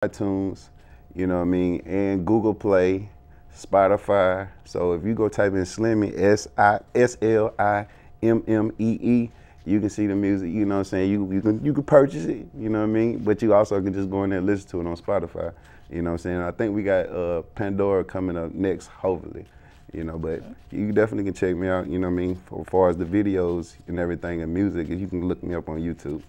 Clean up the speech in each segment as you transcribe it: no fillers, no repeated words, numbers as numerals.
iTunes, you know what I mean, and Google Play, Spotify. So if you go type in Slimmee, Slimmee, you can see the music, you know what I'm saying? You can purchase it, you know what I mean? But you also can just go in there and listen to it on Spotify, you know what I'm saying? I think we got Pandora coming up next, hopefully, you know, but you definitely can check me out, you know what I mean? As far as the videos and everything and music, you can look me up on YouTube.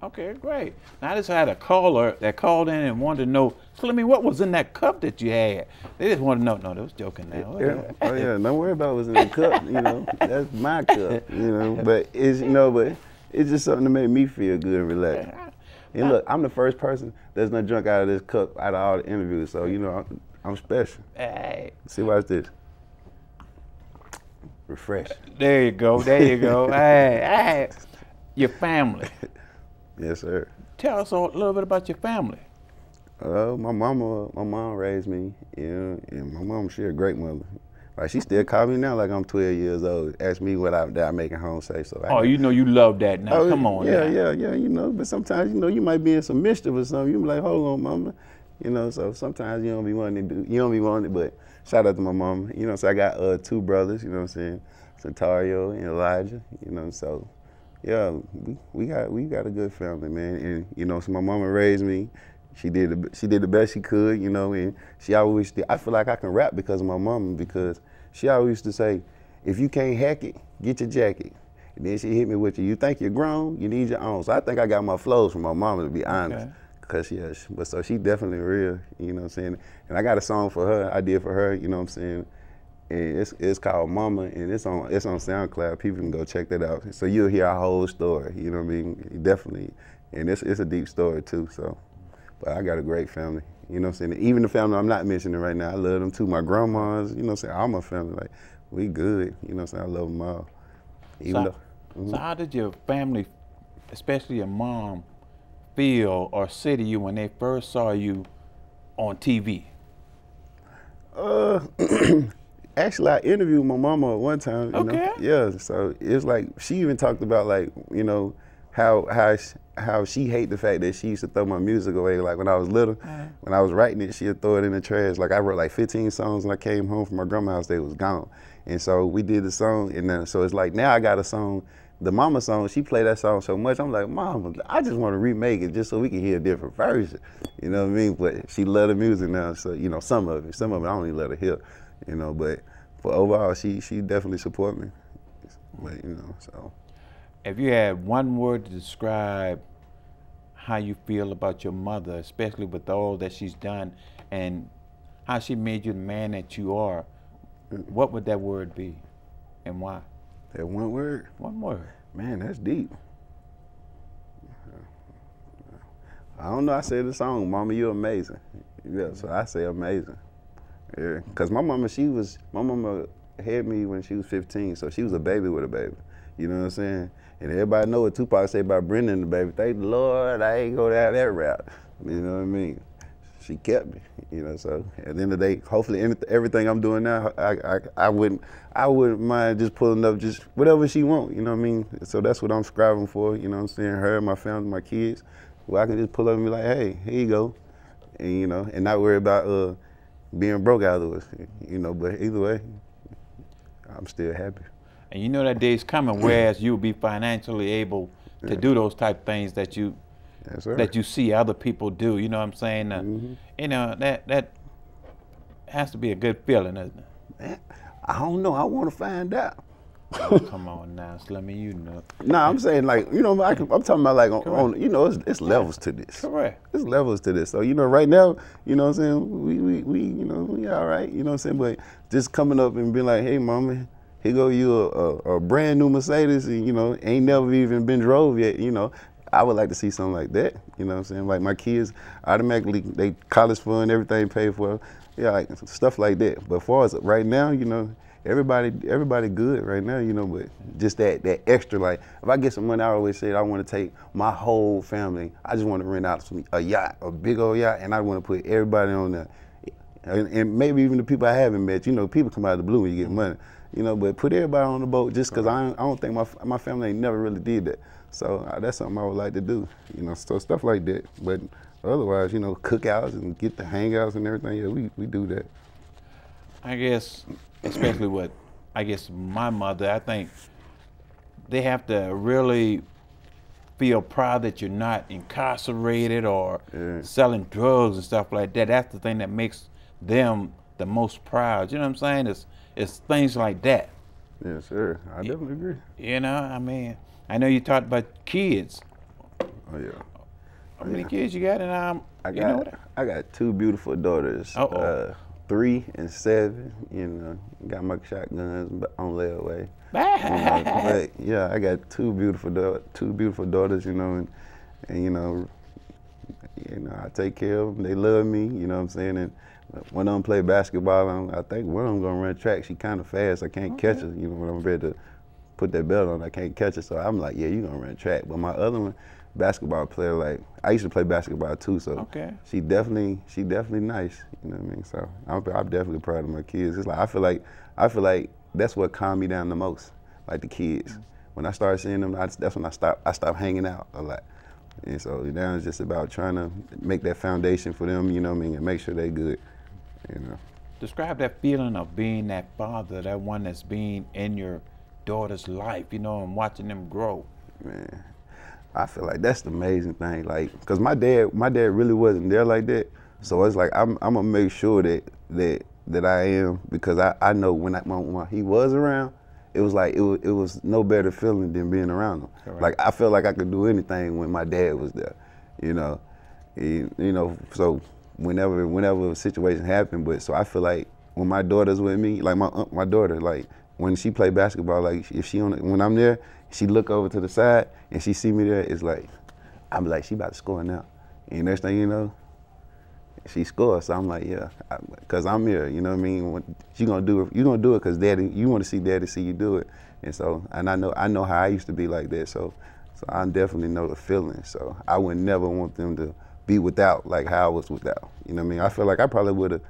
Okay, great. Now I just had a caller that called in and wanted to know, Slimmee, what was in that cup that you had? They just want to know. No, they was joking now. Yeah. Oh yeah, don't worry about what's in the cup. You know, that's my cup. You know, but it's just something to make me feel good and relaxed. And look, I'm the first person that's not drunk out of this cup out of all the interviews. So you know, I'm special. Hey. See, watch this. Refresh. There you go. There you go. Hey, your family. Yes, sir. Tell us a little bit about your family. My mom raised me, you know, and my mom, she a great mother. Like, she still call me now like I'm 12 years old, ask me what I make at home safe. So you know you love that now. Come on yeah, now. Yeah, you know, but sometimes, you know, you might be in some mischief or something. You be like, hold on, mama. You know, so sometimes you don't be wanting to do, you don't be wanting it, but shout out to my mama. You know, so I got 2 brothers, you know what I'm saying, Santario and Elijah, you know, so. Yeah, we got a good family, man, and you know, so my mama raised me. She did the best she could, you know, and she always did. I feel like I can rap because of my mama, because she always used to say, if you can't hack it, get your jacket. And then she hit me with you think you're grown, you need your own. So I think I got my flows from my mama, to be honest. Cause so she definitely real, you know what I'm saying? And I got a song for her, I did for her, you know what I'm saying? And it's called Mama, and it's on SoundCloud. People can go check that out. So you'll hear our whole story. You know what I mean? Definitely, and it's a deep story too. So, but I got a great family. You know what I'm saying? Even the family I'm not mentioning right now, I love them too. My grandmas, you know what I'm saying? All my family, like, we good. You know what I'm saying? I love them all. So how did your family, especially your mom, feel or say to you when they first saw you on TV? Actually, I interviewed my mama at one time. You know? Yeah, so it's like, she even talked about, like, you know, how she hate the fact that she used to throw my music away. Like when I was little, when I was writing it, she'd throw it in the trash. Like I wrote like 15 songs and I came home from my grandma's house, they was gone. And so we did the song, and then, so it's like now I got a song, the mama song, she played that song so much, I'm like, Mama, I just want to remake it just so we can hear a different version. You know what I mean? But she love the music now, so, you know, some of it I don't even let her hear. You know, but for overall, she definitely support me. But, you know, so. If you had one word to describe how you feel about your mother, especially with all that she's done and how she made you the man that you are, what would that word be and why? That one word? One word. Man, that's deep. I don't know, I said the song, Mama, you're amazing. Yeah, so I say amazing. Yeah, cause my mama had me when she was 15, so she was a baby with a baby. You know what I'm saying? And everybody know what Tupac say about Brendan the baby. Thank the Lord, I ain't go down that route. You know what I mean? She kept me. You know, so at the end of the day, hopefully everything I'm doing now, I wouldn't mind just pulling up just whatever she want. You know what I mean? So that's what I'm striving for. You know what I'm saying? Her, my family, my kids. Well, I can just pull up and be like, hey, here you go, and you know, and not worry about being broke out of it, you know, but either way, I'm still happy. And you know that day's coming whereas you'll be financially able to do those type of things that you see other people do, you know what I'm saying? You know, that has to be a good feeling, isn't it? Man, I don't know, I want to find out. Oh, come on now, Slimmee, you know. Nah, I'm saying, like, you know, I'm talking about like on you know, it's levels to this. Correct. It's levels to this. So, you know, right now, you know what I'm saying, we you know, we all right, you know what I'm saying, but just coming up and being like, hey, mama, here go you a brand new Mercedes, and, you know, ain't never even been drove yet, you know. I would like to see something like that, you know what I'm saying? Like my kids automatically, they college fund, everything paid for, yeah, like stuff like that. But as far as right now, you know, everybody good right now, you know, but just that extra, like, if I get some money, I always say I want to take my whole family, I just want to rent out a yacht, a big old yacht, and I want to put everybody on there. And maybe even the people I haven't met, you know, people come out of the blue when you get money, you know, but put everybody on the boat just because I don't think my family ain't never really did that. So that's something I would like to do, you know, so stuff like that. But otherwise, you know, cookouts and get the hangouts and everything. Yeah, we do that. I guess, especially with, I guess my mother, I think they have to really feel proud that you're not incarcerated or selling drugs and stuff like that. That's the thing that makes them the most proud. You know what I'm saying? It's things like that. Yes, sir. I definitely agree. You know, I mean, I know you talked about kids. Oh yeah. How many kids you got? And I got 2 beautiful daughters. 3 and 7. You know, got my shotguns on layaway. But yeah, I got 2 beautiful daughters. You know, and you know, I take care of them. They love me. You know what I'm saying? And one of them play basketball. I think one of them gonna run track. She kind of fast. I can't catch her. You know, when I'm ready to put that belt on, I can't catch her. So I'm like, yeah, you gonna run track. But my other one, basketball player, like I used to play basketball too. So she definitely nice. You know what I mean? So I'm definitely proud of my kids. It's like I feel like that's what calmed me down the most, like the kids. When I started seeing them, that's when I stopped hanging out a lot. And so now it's just about trying to make that foundation for them, you know what I mean, and make sure they good, you know. Describe that feeling of being that father, that one that's being in your daughter's life, you know, and watching them grow. Man, I feel like that's the amazing thing, like, cause my dad really wasn't there like that. So it's like I'm gonna make sure that I am, because I know when he was around, it was like it was no better feeling than being around him. Correct. Like I felt like I could do anything when my dad was there, you know. You know, so whenever a situation happened, but so I feel like when my daughter's with me, like my daughter, like when she play basketball, like if when I'm there, she look over to the side and she see me there, it's like I'm like, she about to score now. And next thing you know, she scores. So I'm like, yeah, because I'm here. You know what I mean? You gonna do it because daddy. You want to see daddy see you do it. And so, and I know how I used to be like that. So I definitely know the feeling. So I would never want them to be without like how I was without. You know what I mean? I feel like I probably would have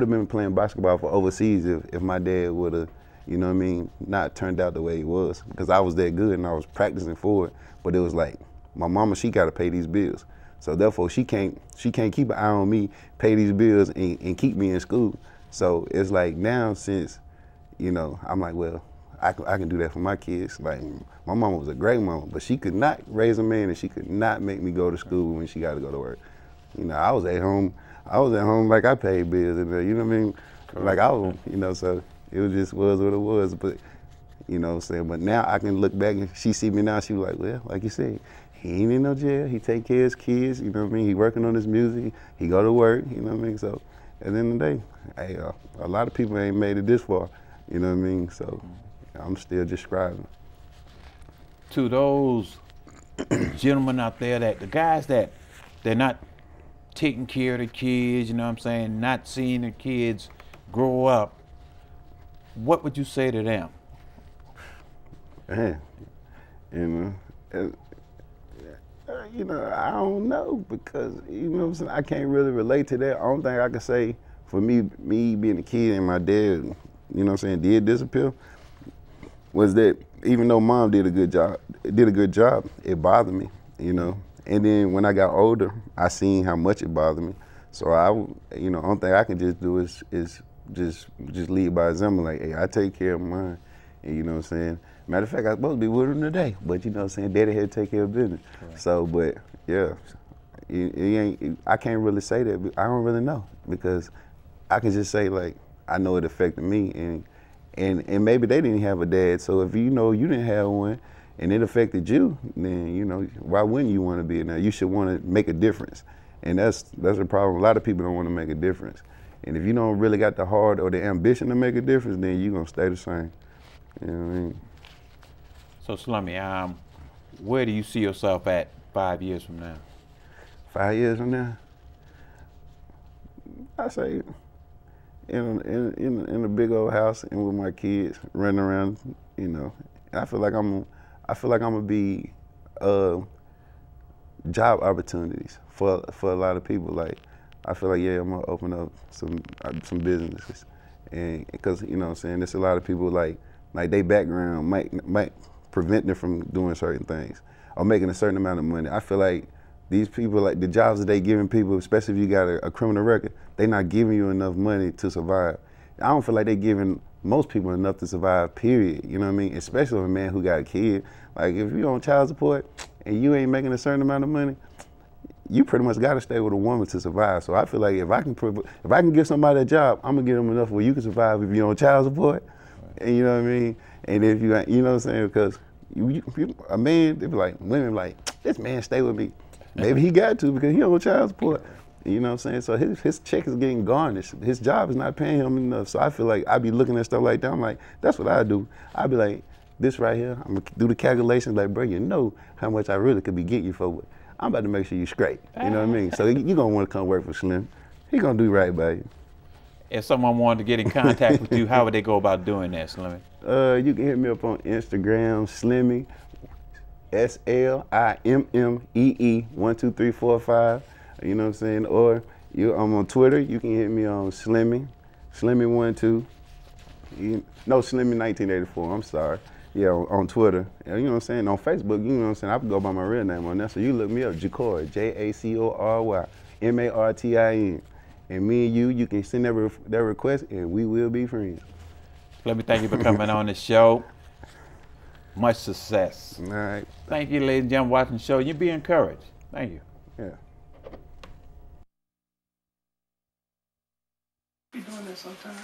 been playing basketball for overseas if my dad would have, you know what I mean, not turned out the way he was, because I was that good and I was practicing for it. But it was like my mama, she got to pay these bills. So therefore, she can't keep an eye on me, pay these bills, and keep me in school. So it's like now, since, you know, I'm like, well, I can do that for my kids. Like my mama was a great mama, but she could not raise a man, and she could not make me go to school when she got to go to work. You know, I was at home like I paid bills, and you know what I mean, like I was, you know, so it was what it was. But you know what I'm saying. But now I can look back and she see me now. She was like, well, like you said, he ain't in no jail. He take care of his kids. You know what I mean. He working on his music. He go to work. You know what I mean. So at the end of the day, hey, a lot of people ain't made it this far. You know what I mean. So I'm still just striving. To those gentlemen out there, that the guys that they're not taking care of the kids, you know what I'm saying, not seeing the kids grow up, what would you say to them? Man, you know, I don't know, because, you know what I'm saying, I can't really relate to that. Only thing I can say for me being a kid and my dad, you know what I'm saying, did disappear, was that even though mom did a good job, it bothered me, you know. And then when I got older, I seen how much it bothered me. So you know, only thing I can just do is just lead by example. Like, hey, I take care of mine, and you know what I'm saying. Matter of fact, I was supposed to be with him today, but you know what I'm saying, daddy had to take care of business. Right. So, but yeah, I can't really say that. I don't really know, because I can just say, like, I know it affected me, and maybe they didn't have a dad. So if you know you didn't have one, and it affected you, then you know, why wouldn't you want to be in there? You should want to make a difference, and that's a problem. A lot of people don't want to make a difference, and if you don't really got the heart or the ambition to make a difference, then you're gonna stay the same. You know what I mean? So Slimmee, where do you see yourself at 5 years from now? 5 years from now, I say in a big old house and with my kids running around. You know, I feel like I'm gonna be job opportunities for a lot of people. Like, I feel like, yeah, I'm gonna open up some businesses, and because, you know what I'm saying, there's a lot of people like their background might prevent them from doing certain things or making a certain amount of money. I feel like these people, like the jobs that they giving people, especially if you got a criminal record, they not giving you enough money to survive. I don't feel like they giving most people enough to survive, period. You know what I mean? Especially a man who got a kid. Like if you on child support and you ain't making a certain amount of money, you pretty much got to stay with a woman to survive. So I feel like if I can give somebody a job, I'm gonna give them enough where you can survive if you're on child support. And you know what I mean? And if you know what I'm saying? Because a man, they be like, women like, this man stay with me. Maybe he got to because he on child support. You know what I'm saying? So his check is getting garnished. His job is not paying him enough. So I feel like I be looking at stuff like that. I'm like, that's what I do. I be like, this right here, I'm gonna do the calculations. Like, bro, you know how much I really could be getting you for. I'm about to make sure you straight. You know what I mean? So you gonna want to come work for Slim. He gonna do right by you. If someone wanted to get in contact with you, how would they go about doing that, Slimmee? You can hit me up on Instagram, Slimmee, SLIMMEE 12345. You know what I'm saying? Or I'm on Twitter. You can hit me on Slimmee, Slimmee12. No, Slimmee 1984. I'm sorry. Yeah, on Twitter. You know what I'm saying? On Facebook, you know what I'm saying? I can go by my real name on there. So you look me up, Jacory, JACORY, MARTIN. And me and you can send that request and we will be friends. Let me thank you for coming on the show. Much success. All right. Thank you, ladies and gentlemen, watching the show. You be encouraged. Thank you. Yeah. You doing that sometimes?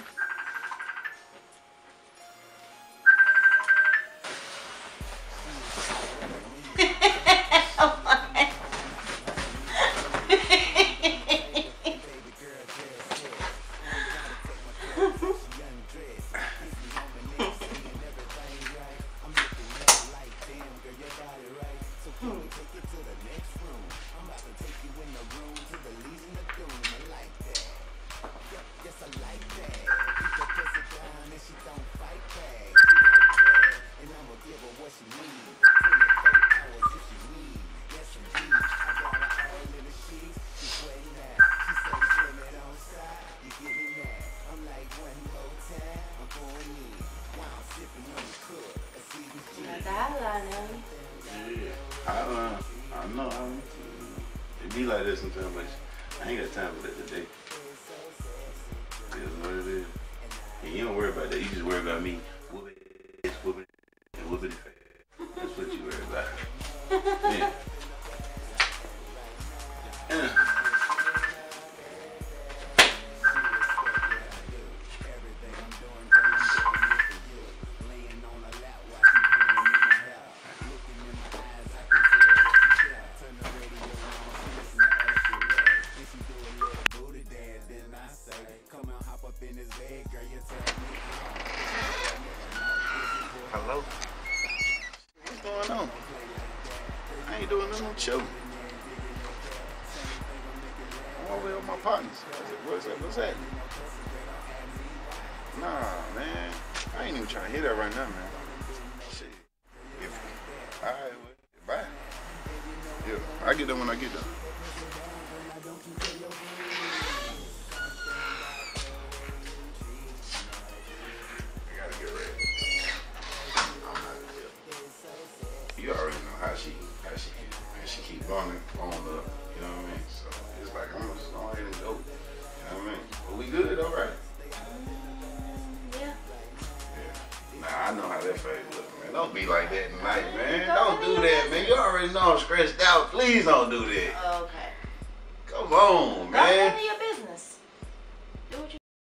I know. It be like this sometimes, but I ain't got time for that today. It is what it is. And you don't worry about that. You just worry about me whooping it, and whooping it. That's what you worry about. Yeah. Hello? What's going on? I ain't doing nothing on the show. I'm over here with my partners. What's that? Nah, man. I ain't even trying to hear that right now, man. Shit. Alright, bye. Yeah, I get done when I get done. You already know how she keep going on up, you know what I mean? So it's like I'm just go ahead and go, you know what I mean? But we good, all right? Yeah. Yeah. Nah, I know how that face look, man. Don't be like that tonight, man. Don't do that, man. You already know I'm stressed out. Please don't do that. Okay. Come on.